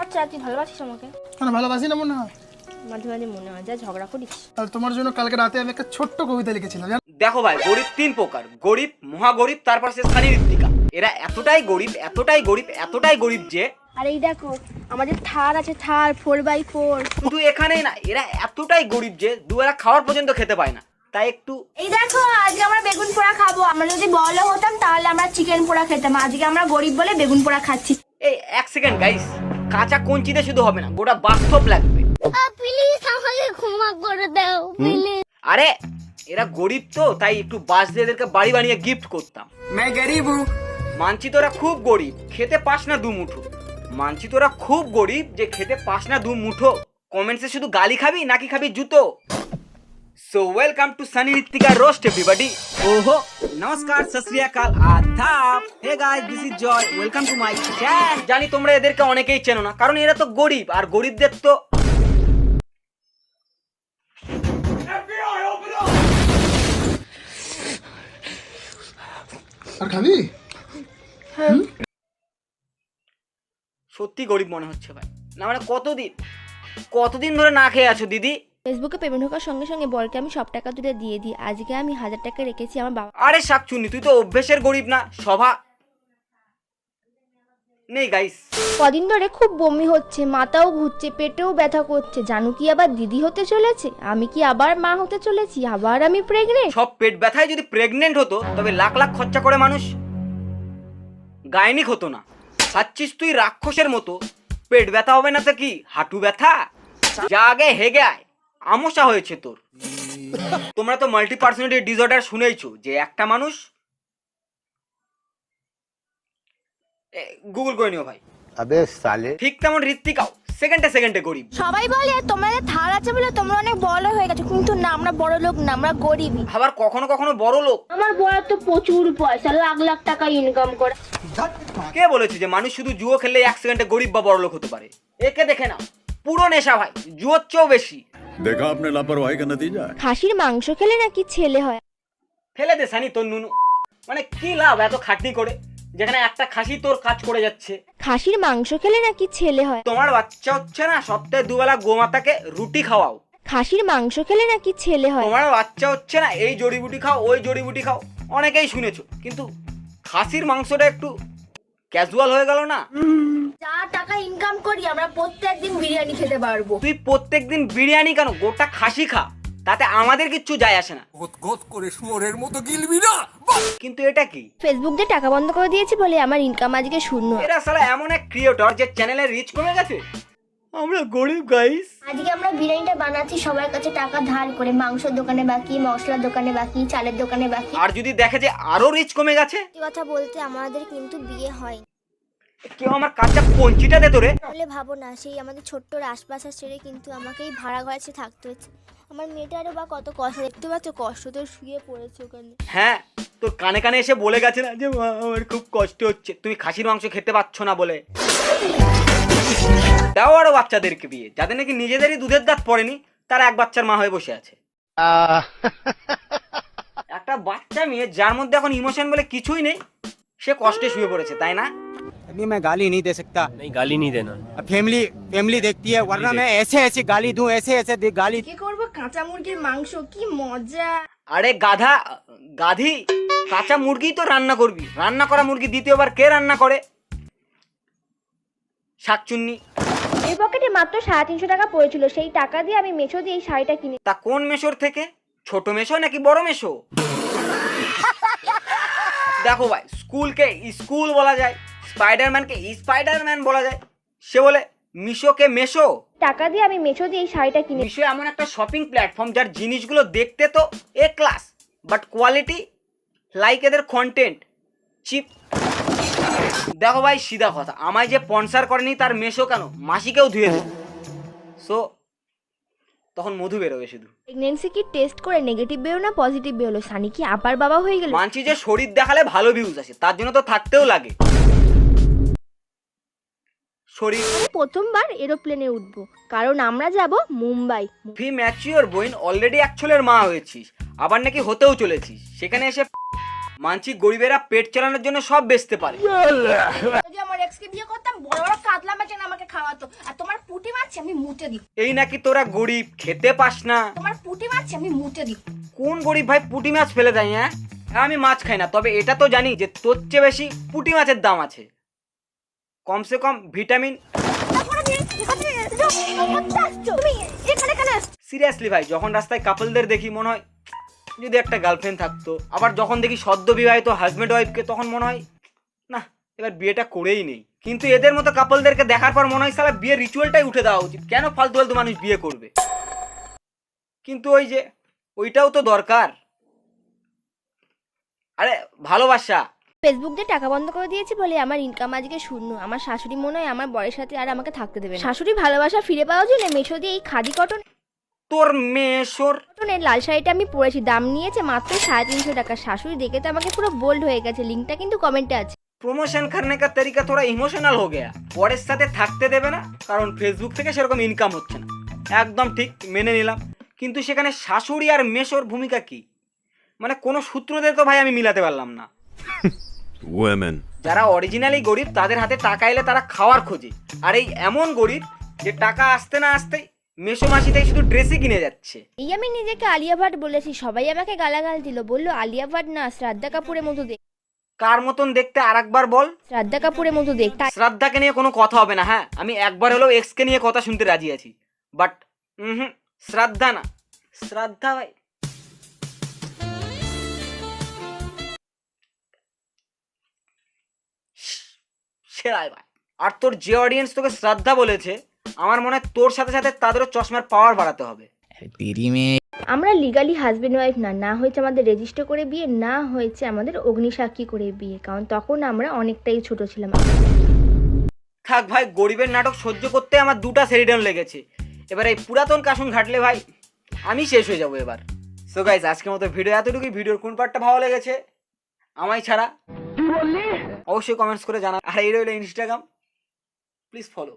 আচ্ছা তুই ভালোবাসিস আমাকে? কেন ভালোবাসি না মনে হয়? মাঝে মাঝে মনে হয়, যা ঝগড়া করিস। আর তোমার জন্য কালকে রাতে আমি একটা ছোট্ট কবিতা লিখেছিলাম জানো? দেখো ভাই, গরিব তিন প্রকার, গরিব, মহাগরিব, তারপর সে সানি ঋত্বিকা। এরা এতটাই গরিব, এতটাই গরিব, এতটাই গরিব যে আর এই দেখো আমাদের থার আছে, থার 4x4। শুধু এখানেই না, এরা এতটাই গরিব যে দুবেলা খাওয়ার পর্যন্ত খেতে পায় না। তাই একটু এই দেখো আজকে আমরা বেগুন পোড়া খাবো। আমরা যদি বড় হতাম তাহলে আমরা চিকেন পোড়া খেতাম। আজকে আমরা গরিব বলে বেগুন পোড়া খাচ্ছি। এই এক সেকেন্ড গাইস, কাঁচা কঞ্চিতে শুধু হবে না, গোটা বাস্তব লাগবে। প্লিজ আমাকে ক্ষমা করে দাও প্লিজ। আরে এরা গরিব তো, তাই একটু বাস দিয়ে এদেরকে বাড়ি বানিয়ে গিফট করতাম। মানছি তোরা খুব গরিব, খেতে পাস না দু মুঠো। মানছি তোরা খুব গরিব যে খেতে পাস না দু মুঠো। কমেন্টসে শুধু গালি খাবি নাকি খাবি জুতো? So welcome to Sunny Ritika roast everybody. ओहो नमस्कार, सत श्री अकाल, आदाब। Hey guys, this is Joy, welcome to my channel. জানি তোমরা এদেরকে অনেকেই চেনো না, কারণ এরা তো গরিব, আর গরিবদের তো আর খাবি? সত্যি গরিব মনে হচ্ছে ভাই। না মানে কতদিন ধরে না খেয়ে আছো দিদি? ফেসবুকে পেমেন্ট ঢোকার সঙ্গে সঙ্গে বরকে আমি সব টাকা তুলে দিয়ে দিই। আজকে আমি 1000 টাকা রেখেছি আমার বাবা। আরে শাকচুন্নি, তুই তো অভ্যেসের গরিব না, সভা নেই গাইস। কদিন ধরে খুব বমি হচ্ছে, মাথাও ঘুরছে, পেটেও ব্যথা করছে। জানু কি আবার দিদি হতে চলেছে? আমি কি আবার মা হতে চলেছি? আবার আমি প্রেগনেন্ট। সব পেট ব্যথায় যদি প্রেগনেন্ট হতো তবে লাখ লাখ খরচা করে মানুষ গায়নিক হতো না। খাচ্ছিস তুই রাক্ষসের মতো, পেট ব্যথা হবে না তো কি হাঁটু ব্যথা? যা আগে হেগে আয়, আমসা হয়েছে তোর। তোমরা তো মাল্টি পার্সোনালিটি ডিসঅর্ডার শুনেইছো, যে একটা মানুষ গুগল করে নিও ভাই। अबे साले ঠিক তেমন ঋত্বিকাও সেকেন্ডে গরিব। সবাই বলে তোমাদের থার আছে বলে তোমরা অনেক বড় হয়ে গেছো, কিন্তু না, আমরা বড় লোক না, আমরা গরিবই। আবার কখনো কখনো বড় লোক। আমার বড় তো প্রচুর পয়সা, লাখ লাখ টাকা ইনকাম করে। কে বলেছে যে মানুষ শুধু জুয়ো খেললে এক সেকেন্ডে গরিব বা বড় লোক হতে পারে? একে দেখে না, পুরো নেশা ভাই, জুয়োর চেয়েও বেশি। देखा आपने लापरवाही का नतीजा है। খাসির মাংস খেলে নাকি ছেলে হয়। ফেলে দে সানি তোর নুনু। মানে কি লাভ এত খাটনি করে, যেখানে একটা খাসি তোর কাজ করে যাচ্ছে। খাসির মাংস খেলে নাকি ছেলে হয়। তোমার বাচ্চা হচ্ছে না, সপ্তাহে দুবেলা গোমাতাকে রুটি খাওয়াও। খাসির মাংস খেলে নাকি ছেলে হয়। তোমার বাচ্চা হচ্ছে না, এই জড়িবুটি খাও, ওই জড়িবুটি খাও, অনেকেই শুনেছো। কিন্তু খাসির মাংসটা একটু ক্যাজুয়াল হয়ে গেল না? যা টাকা ইনকাম করি আমরা প্রত্যেকদিন বিরিয়ানি খেতে পারবো। তুই প্রত্যেকদিন বিরিয়ানি কেন, গোটা খাসি খা, তাতে আমাদের কিচ্ছু যায় আসে না। কিন্তু এটা কি? ফেসবুক দিয়ে টাকা বন্ধ করে দিয়েছি বলে আমার ইনকাম আজকে শূন্য। এরা সালা এমন এক ক্রিয়েটর যে চ্যানেলের রিচ কমে গেছে। আমরা গরিব গাইস। আজকে আমরা বিরিয়ানিটা বানাচ্ছি সবার কাছে টাকা ধার করে। মাংসের দোকানে বাকি, মশলার দোকানে বাকি, চালের দোকানে বাকি। আর যদি দেখে যে আরো রিচ কমে গেছে, সত্যি কথা বলতে আমাদের কিন্তু বিয়ে হয় কেউ আমার কাঁচা পঞ্চিটা দে তোরে। বলে ভাবো না, সেই আমাদের ছোট্ট রাজবাসা ছেড়ে কিন্তু আমাকেই ভাড়া ঘরে থাকতে হচ্ছে। আমার মেয়েটারও বা কত কষ্ট, দেখতে পাচ্ছ কষ্ট তো শুয়ে পড়েছে ওখানে। হ্যাঁ, তোর কানে কানে এসে বলে গেছে না যে মা, আমার খুব কষ্ট হচ্ছে, তুমি খাসির মাংস খেতে পাচ্ছ না বলে। দাও আরো বাচ্চাদেরকে বিয়ে, যাদের নাকি নিজেদেরই দুধের দাঁত পড়েনি, তারা এক বাচ্চার মা হয়ে বসে আছে। একটা বাচ্চা মেয়ে যার মধ্যে এখন ইমোশন বলে কিছুই নেই, সে কষ্টে শুয়ে পড়েছে, তাই না? अभी मैं गाली नहीं दे सकता। नहीं, गाली नहीं देना। फैमिली देखती है, वरना मैं ऐसे गाली दूं, ऐसे गाली। কি করব, কাঁচা মুরগির মাংস, কি মজা। আরে গাধি, কাঁচা মুরগি তো রান্না করবি, রান্না করা মুরগি দ্বিতীয়বার কে রান্না করে? শাকচুন্নি। এই পকেটে মাত্র 350 টাকা পড়েছিল, সেই টাকা দিয়ে আমি মেশো দিয়ে এই শাড়িটা কিনে। তা কোন মেশোর থেকে? ছোট মেশো নাকি বড় মেশো? দেখো ভাই, স্কুলকে স্কুল বলা যায়, স্পাইডারম্যানকে স্পাইডারম্যান বলা যায়, সে বলে মিশোকে মেশো। টাকা দিয়ে আমি মেশো দিয়ে এই শাড়িটা কিনে। মিশো এমন একটা শপিং প্ল্যাটফর্ম যার জিনিসগুলো দেখতে তো এ ক্লাস, বাট কোয়ালিটি লাইক এদের কন্টেন্ট চিপ। দেখো ভাই, সিধা কথা, আমায় যে স্পন্সর করেনি তার মেশো কেন, মাসিকেও ধুয়ে দেবে। সো তখন মধু বেরোবে শুধু। প্রেগন্যান্সি কি টেস্ট করে নেগেটিভ বেরো না পজিটিভ বেরোলো? সানি কি আবার বাবা হয়ে গেল? মানছি যে শরীর দেখালে ভালো ভিউজ আসে, তার জন্য তো থাকতেও লাগে শরীর। প্রথমবার এরোপ্লেনে উঠবো, কারণ আমরা যাব মুম্বাই। ফি ম্যাচিওর বোন, অলরেডি এক ছেলের মা হয়েছিস, আবার নাকি হতেও চলেছিস। সেখানে এসে মানছি গরিবেরা পেট চালানোর জন্য সব বেচতে পারে। যদি আমার এক্সকে বিয়ে করতাম বড় বড় কাতলা মাছ এনে আমাকে খাওয়াতো, আর তোমার পুঁটি মাছ আমি মুটে দিই। এই নাকি তোরা গরিব, খেতে পাস না? তোমার পুঁটি মাছ আমি মুটে দিই। কোন গরিব ভাই পুঁটি মাছ ফেলে দেয়? হ্যাঁ, আমি মাছ খাই না, তবে এটা তো জানি যে তোর চেয়ে বেশি পুঁটি মাছের দাম আছে। কমসে কম ভিটামিন। সিরিয়াসলি ভাই, যখন রাস্তায় কাপলদের দেখি মনে হয় যদি একটা গার্লফ্রেন্ড থাকতো, আবার যখন দেখি সদ্য বিবাহিত হাজব্যান্ড ওয়াইফকে তখন মনে হয় না এবার বিয়েটা করেই নেই। কিন্তু এদের মতো কাপলদেরকে দেখার পর মনে হয় সালা বিয়ের রিচুয়ালটাই উঠে দেওয়া উচিত। কেন ফালতু ফালতু মানুষ বিয়ে করবে? কিন্তু ওই যে ওইটাও তো দরকার। আরে ভালোবাসা। ফেসবুক দিয়ে টাকা বন্ধ করে দিয়েছি বলে আমার ইনকাম আজকে শূন্য। আমার শাশুড়ি মনে হয় আমার বরের সাথে আর আমাকে থাকতে দেবে না। শাশুড়ি ভালোবাসা ফিরে পাওয়ার জন্য মেশো দিয়ে এই খাদি তোর মেশোর কটনের লাল শাড়িটা আমি পরেছি, দাম নিয়েছে মাত্র 350 টাকা। শাশুড়ি দেখে তো আমাকে পুরো বোল্ড হয়ে গেছে, লিঙ্কটা কিন্তু কমেন্টে আছে। প্রমোশন करने का तरीका थोड़ा इमोशनल हो गया। পরের সাথে থাকতে দেবে না কারণ ফেসবুক থেকে সেরকম ইনকাম হচ্ছে না, একদম ঠিক মেনে নিলাম। কিন্তু সেখানে শাশুড়ি আর মেশোর ভূমিকা কি? মানে কোনো সূত্র দিয়ে তো ভাই আমি মিলাতে পারলাম না। Women. যারা অরিজিনালি গরিব তাদের হাতে টাকা এলে তারা খাওয়ার খোঁজে, আর এই এমন গরিব যে টাকা আসতে না আসতেই মেশো মাসিতেই শুধু ড্রেসই কিনে যাচ্ছে। এই আমি নিজেকে আলিয়া ভাট বলেছি, সবাই আমাকে গালাগাল দিল, বললো আলিয়া ভাট না শ্রদ্ধা কাপুরের মতো দেখ। কার মতন দেখতে আরেকবার বল? শ্রদ্ধা কাপুরের মতো দেখ। শ্রদ্ধাকে নিয়ে কোনো কথা হবে না। হ্যাঁ, আমি একবার হলেও এক্সকে নিয়ে কথা শুনতে রাজি আছি, বাট শ্রদ্ধা না। শ্রদ্ধা ভাই সেরাই ভাই। আর তোর যে অডিয়েন্স তোকে শ্রদ্ধা বলেছে, আমার মনে হয় তোর সাথে সাথে তাদেরও চশমার পাওয়ার বাড়াতে হবে। আমরা লিগালি হাজবেন্ড ওয়াইফ না, না হয়েছে আমাদের রেজিস্টার করে বিয়ে, না হয়েছে আমাদের অগ্নিসাক্ষী করে বিয়ে, কারণ তখন আমরা অনেকটাই ছোট ছিলাম। থাক ভাই, গরিবের নাটক সহ্য করতে আমার 2টা সেরিডন লেগেছে। এবার এই পুরাতন কাশুন ঘাটলে ভাই আমি শেষ হয়ে যাবো এবার। সো গাইস, আজকের মতো ভিডিও এতটুকুই। ভিডিওর কোন পার্টটা ভালো লেগেছে আমায় ছাড়া অবশ্যই কমেন্টস করে জানা। আর এই রইল ইনস্টাগ্রাম, প্লিজ ফলো।